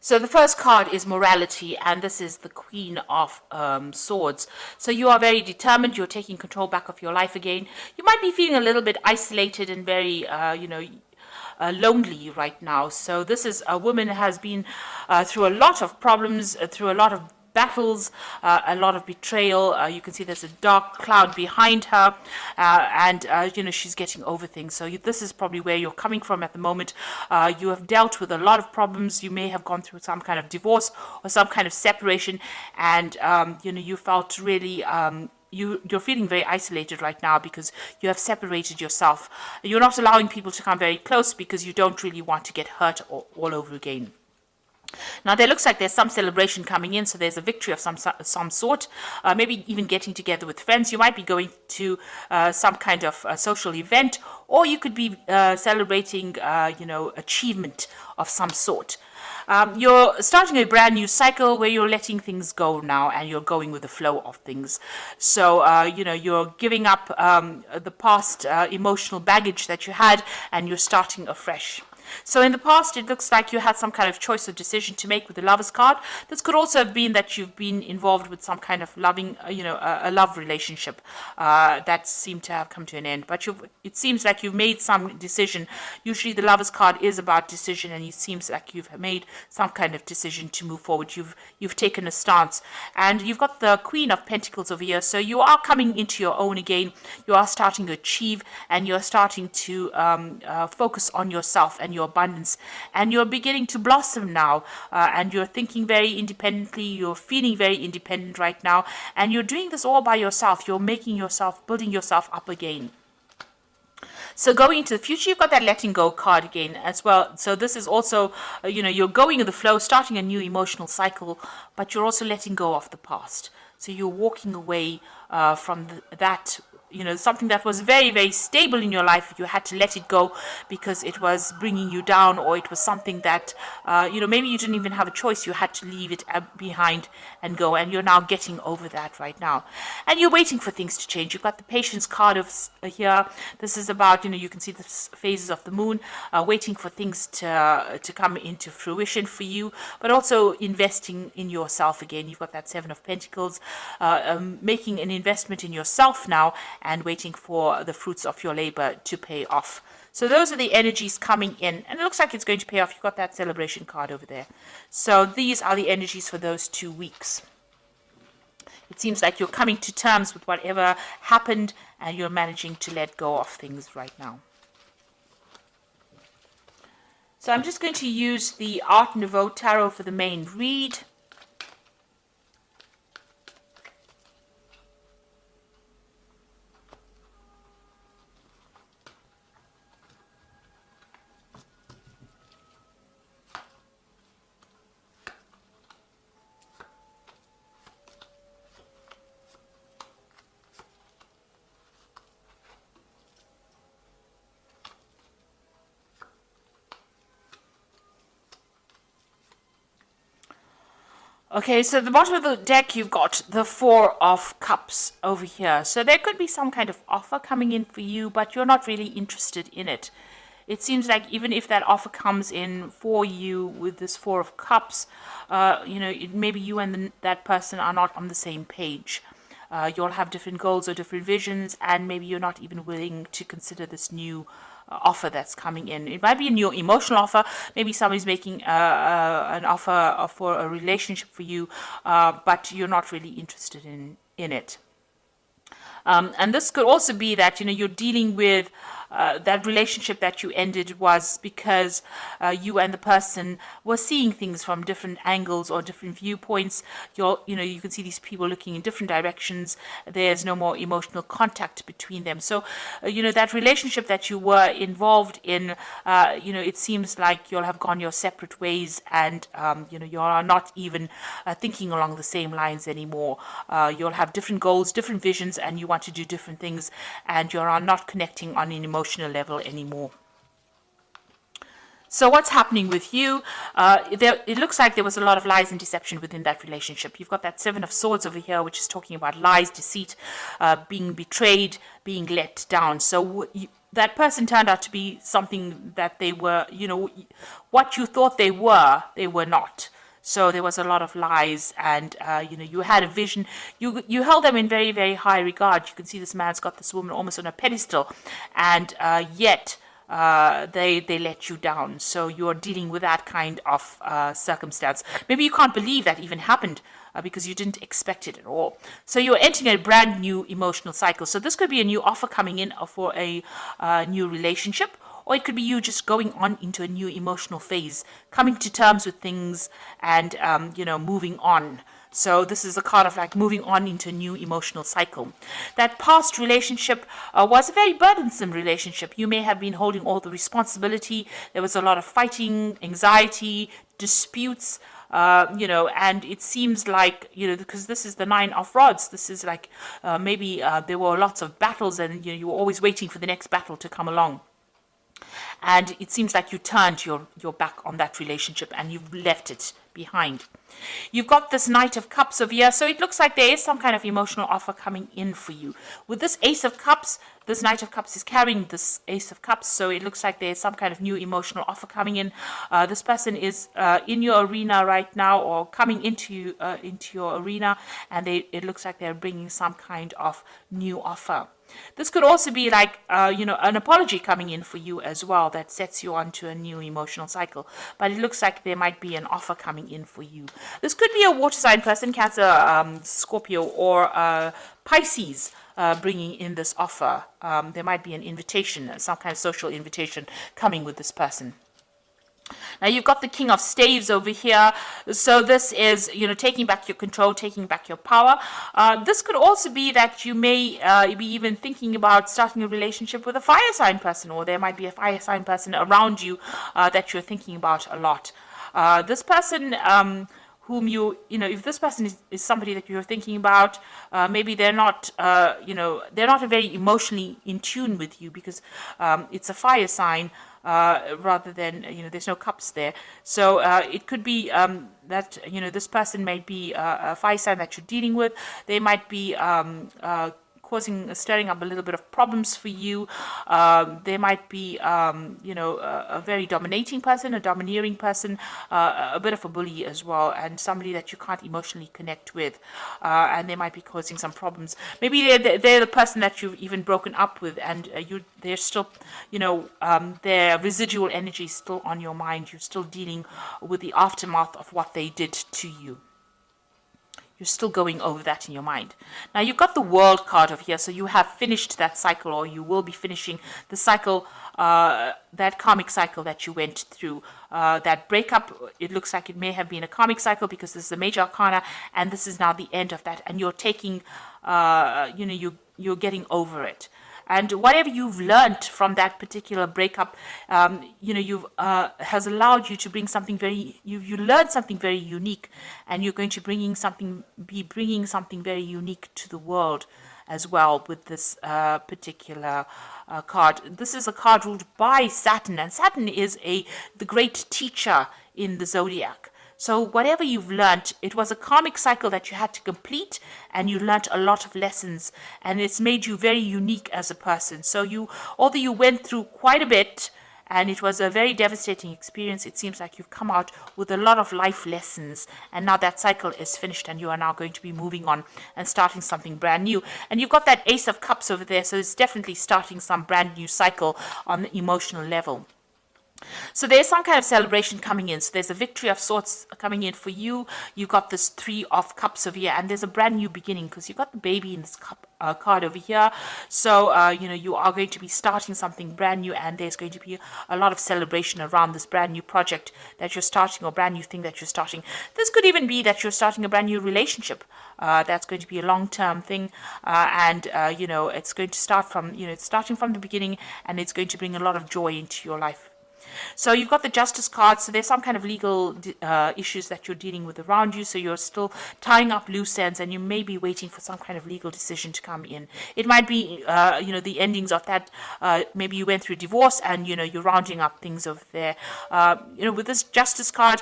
So the first card is morality, and this is the Queen of Swords. So you are very determined. You're taking control back of your life again. You might be feeling a little bit isolated and very, lonely right now. So this is a woman who has been through a lot of problems, through a lot of battles, a lot of betrayal. You can see there's a dark cloud behind her, and she's getting over things. So this is probably where you're coming from at the moment. You have dealt with a lot of problems. You may have gone through some kind of divorce or some kind of separation, and you felt really. You're feeling very isolated right now because you have separated yourself. You're not allowing people to come very close because you don't really want to get hurt all over again. Now, there looks like there's some celebration coming in, so there's a victory of some sort, maybe even getting together with friends. You might be going to some kind of social event, or you could be celebrating, achievement of some sort. You're starting a brand new cycle where you're letting things go now and you're going with the flow of things. So, you're giving up the past emotional baggage that you had and you're starting afresh. So in the past, it looks like you had some kind of choice or decision to make with the Lovers card. This could also have been that you've been involved with some kind of loving, a love relationship that seemed to have come to an end. But it seems like you've made some decision. Usually the Lovers card is about decision, and it seems like you've made some kind of decision to move forward. You've taken a stance. And you've got the Queen of Pentacles over here. So you are coming into your own again. You are starting to achieve, and you're starting to focus on yourself and your abundance, and you're beginning to blossom now, and you're thinking very independently, you're feeling very independent right now, and you're doing this all by yourself. You're building yourself up again. So going into the future, you've got that letting go card again as well. So this is also, you're going with the flow, starting a new emotional cycle, but you're also letting go of the past. So you're walking away from that something that was very, very stable in your life. You had to let it go because it was bringing you down, or it was something that, maybe you didn't even have a choice. You had to leave it behind and go, and you're now getting over that right now. And you're waiting for things to change. You've got the Patience card here. This is about, you can see the phases of the moon, waiting for things to come into fruition for you, but also investing in yourself again. You've got that Seven of Pentacles, making an investment in yourself now, and waiting for the fruits of your labor to pay off. So those are the energies coming in, and it looks like it's going to pay off. You've got that Celebration card over there. So these are the energies for those 2 weeks. It seems like you're coming to terms with whatever happened, and you're managing to let go of things right now. So I'm just going to use the Art Nouveau Tarot for the main read. Okay, so at the bottom of the deck, you've got the Four of Cups over here. So there could be some kind of offer coming in for you, but you're not really interested in it. It seems like even if that offer comes in for you with this Four of Cups, maybe you and that person are not on the same page. You'll have different goals or different visions, and maybe you're not even willing to consider this new offer that's coming in. It might be a new emotional offer. Maybe somebody's making an offer for a relationship for you, but you're not really interested in it. And this could also be that you're dealing with that relationship that you ended was because you and the person were seeing things from different angles or different viewpoints. You can see these people looking in different directions. There's no more emotional contact between them. So, that relationship that you were involved in, it seems like you'll have gone your separate ways, and, you are not even thinking along the same lines anymore. You'll have different goals, different visions, and you want to do different things, and you're not connecting on an emotional level anymore. So what's happening with you? It looks like there was a lot of lies and deception within that relationship. You've got that Seven of Swords over here, which is talking about lies, deceit, being betrayed, being let down. So that person turned out to be something that they were, what you thought they were not. So there was a lot of lies, and you had a vision. You held them in very, very high regard. You can see this man's got this woman almost on a pedestal, and yet they let you down. So you're dealing with that kind of circumstance. Maybe you can't believe that even happened. Because you didn't expect it at all. So you're entering a brand new emotional cycle. So this could be a new offer coming in for a new relationship, or it could be you just going on into a new emotional phase, coming to terms with things and, moving on. So this is a kind of like moving on into a new emotional cycle. That past relationship was a very burdensome relationship. You may have been holding all the responsibility. There was a lot of fighting, anxiety, disputes, and it seems like, because this is the 9 of rods, this is like maybe there were lots of battles, and you were always waiting for the next battle to come along. And it seems like you turned your back on that relationship and you've left it behind. You've got this Knight of Cups over here, so it looks like there is some kind of emotional offer coming in for you. With this Ace of Cups, this Knight of Cups is carrying this Ace of Cups, so it looks like there's some kind of new emotional offer coming in. This person is in your arena right now, or coming into your arena, and it looks like they're bringing some kind of new offer. This could also be like, an apology coming in for you as well that sets you onto a new emotional cycle. But it looks like there might be an offer coming in for you. This could be a water sign person, Cancer, Scorpio, or Pisces, bringing in this offer. There might be an invitation, some kind of social invitation coming with this person. Now you've got the King of Staves over here. So this is, taking back your control, taking back your power. This could also be that you may be even thinking about starting a relationship with a fire sign person, or there might be a fire sign person around you that you're thinking about a lot. This person whom if this person is somebody that you're thinking about, maybe they're not, they're not very emotionally in tune with you, because it's a fire sign. Rather than, there's no cups there. So it could be that, this person may be a fire sign that you're dealing with. They might be stirring up a little bit of problems for you. They might be, a very dominating person, a domineering person, a bit of a bully as well, and somebody that you can't emotionally connect with. And they might be causing some problems. Maybe they're the person that you've even broken up with, and they're still, their residual energy is still on your mind. You're still dealing with the aftermath of what they did to you. You're still going over that in your mind. Now you've got the World card over here, so you have finished that cycle, or you will be finishing the cycle, that karmic cycle that you went through. That breakup, it looks like it may have been a karmic cycle, because this is a major arcana, and this is now the end of that, and you're taking, you're getting over it. And whatever you've learned from that particular breakup, has allowed you to bring something very, you learned something very unique, and you're going to be bringing something very unique to the world as well with this particular card. This is a card ruled by Saturn, and Saturn is the great teacher in the zodiac. So whatever you've learnt, it was a karmic cycle that you had to complete, and you learnt a lot of lessons, and it's made you very unique as a person. So although you went through quite a bit, and it was a very devastating experience, it seems like you've come out with a lot of life lessons, and now that cycle is finished, and you are now going to be moving on and starting something brand new. And you've got that Ace of Cups over there, so it's definitely starting some brand new cycle on the emotional level. So there's some kind of celebration coming in. So there's a victory of sorts coming in for you. You've got this 3 of Cups over here, and there's a brand new beginning, because you've got the Baby in this card over here. So, you are going to be starting something brand new, and there's going to be a lot of celebration around this brand new project that you're starting, or brand new thing that you're starting. This could even be that you're starting a brand new relationship. That's going to be a long-term thing, and it's going to start from, it's starting from the beginning, and it's going to bring a lot of joy into your life. So you've got the Justice card, so there's some kind of legal issues that you're dealing with around you, so you're still tying up loose ends, and you may be waiting for some kind of legal decision to come in. It might be, the endings of that, maybe you went through divorce, and, you're rounding up things over there. With this Justice card,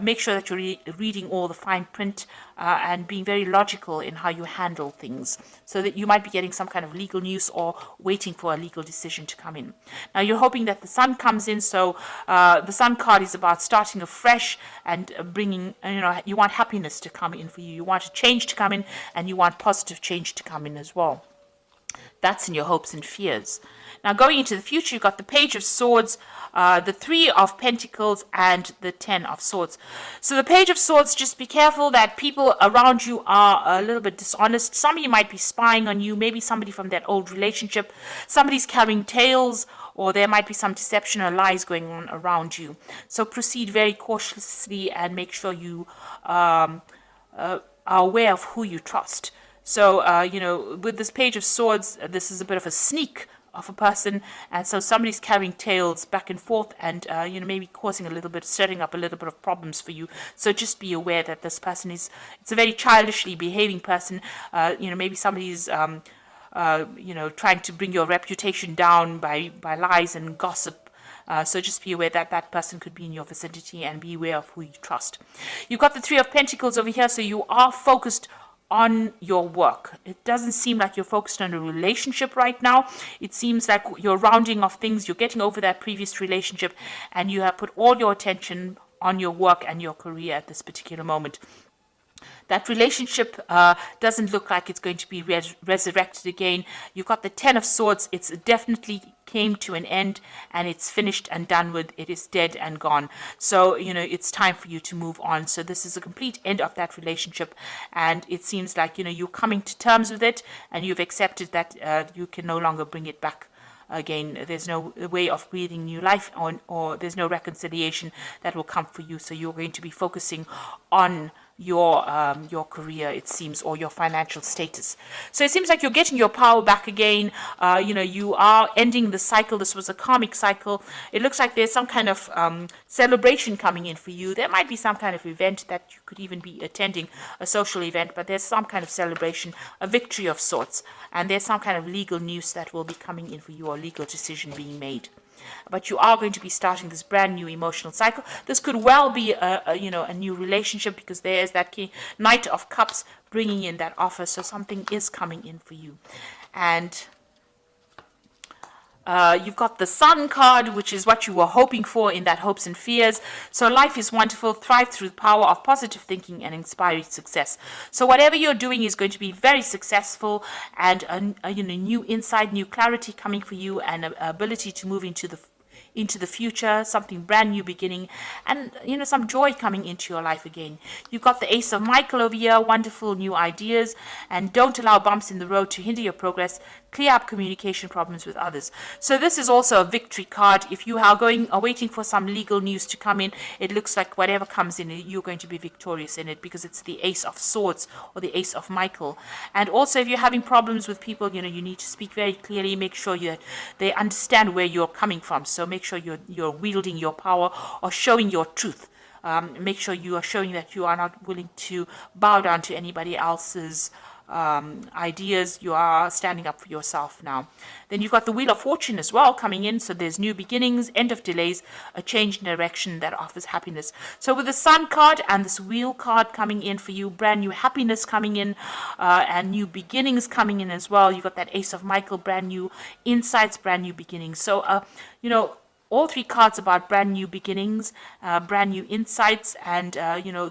make sure that you're reading all the fine print, and being very logical in how you handle things, so that you might be getting some kind of legal news or waiting for a legal decision to come in. Now you're hoping that the Sun comes in, in. So the Sun card is about starting afresh and bringing, you want happiness to come in for you. You want a change to come in, and you want positive change to come in as well. That's in your hopes and fears. Now, going into the future, you've got the Page of Swords, the Three of Pentacles, and the Ten of Swords. So the Page of Swords, just be careful that people around you are a little bit dishonest. Some of you might be spying on you, maybe somebody from that old relationship. Somebody's carrying tales, or there might be some deception or lies going on around you. So proceed very cautiously and make sure you are aware of who you trust. So, with this Page of Swords, this is a bit of a sneak of a person, and so somebody's carrying tales back and forth and, maybe causing stirring up a little bit of problems for you. So just be aware that this person it's a very childishly behaving person. Maybe somebody's, trying to bring your reputation down by lies and gossip. So just be aware that that person could be in your vicinity, and be aware of who you trust. You've got the Three of Pentacles over here, so you are focused on your work. It doesn't seem like you're focused on a relationship right now. It seems like you're rounding off things, you're getting over that previous relationship, and you have put all your attention on your work and your career at this particular moment. That relationship doesn't look like it's going to be resurrected again. You've got the Ten of Swords. It's definitely came to an end, and it's finished and done with. It is dead and gone. So, it's time for you to move on. So this is a complete end of that relationship, and it seems like, you're coming to terms with it, and you've accepted that you can no longer bring it back again. There's no way of breathing new life on, or there's no reconciliation that will come for you. So you're going to be focusing on your career, it seems, or your financial status. So it seems like you're getting your power back again. You are ending the cycle. This was a karmic cycle. It looks like there's some kind of celebration coming in for you. There might be some kind of event that you could even be attending, a social event, but there's some kind of celebration, a victory of sorts, and there's some kind of legal news that will be coming in for you, or legal decision being made. But you are going to be starting this brand new emotional cycle. This could well be a new relationship, because there is that Knight of Cups bringing in that offer. So something is coming in for you. And you've got the Sun card, which is what you were hoping for in that hopes and fears. So life is wonderful. Thrive through the power of positive thinking and inspiring success. So whatever you're doing is going to be very successful, and a new insight, new clarity coming for you, and an ability to move into the future, something brand new beginning, and some joy coming into your life again. You've got the Ace of Michael over here, wonderful new ideas, and don't allow bumps in the road to hinder your progress. Clear up communication problems with others. So this is also a victory card. If you are waiting for some legal news to come in, it looks like whatever comes in, you're going to be victorious in it, because it's the Ace of Swords, or the Ace of Michael. And also, if you're having problems with people, you need to speak very clearly. Make sure they understand where you're coming from. So make sure you're wielding your power, or showing your truth. Make sure you are showing that you are not willing to bow down to anybody else's ideas. You are standing up for yourself now. Then you've got the Wheel of Fortune as well coming in. So there's new beginnings, end of delays, a change in direction that offers happiness. So with the Sun card and this Wheel card coming in for you, brand new happiness coming in, and new beginnings coming in as well. You've got that Ace of Michael, brand new insights, brand new beginnings. So all three cards about brand new beginnings, brand new insights, and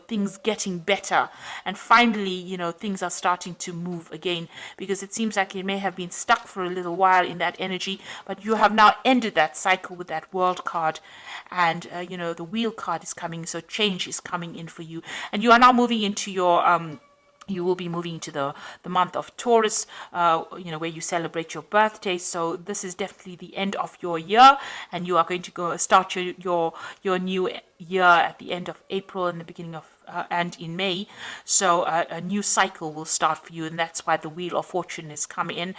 things getting better. And finally, things are starting to move again, because it seems like it may have been stuck for a little while in that energy, but you have now ended that cycle with that World card, and the Wheel card is coming. So change is coming in for you, and you are now moving into your you will be moving to the month of Taurus, where you celebrate your birthday. So this is definitely the end of your year, and you are going to start your new year at the end of April and the beginning of and in May. So a new cycle will start for you, and that's why the Wheel of Fortune is coming in,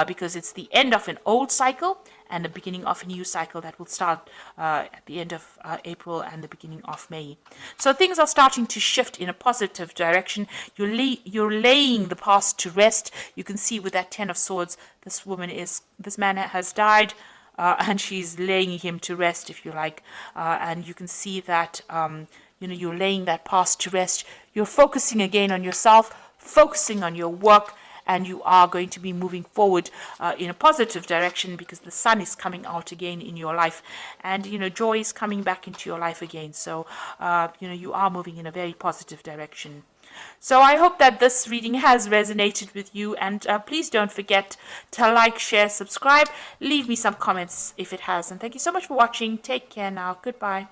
because it's the end of an old cycle and the beginning of a new cycle that will start at the end of April and the beginning of May. So things are starting to shift in a positive direction. You're laying the past to rest. You can see with that Ten of Swords, this man has died, and she's laying him to rest, if you like. And you can see that you're laying that past to rest. You're focusing again on yourself, focusing on your work, and you are going to be moving forward in a positive direction, because the sun is coming out again in your life, and joy is coming back into your life again. So you are moving in a very positive direction. So I hope that this reading has resonated with you, and please don't forget to like, share, subscribe, leave me some comments if it has. And thank you so much for watching. Take care now. Goodbye.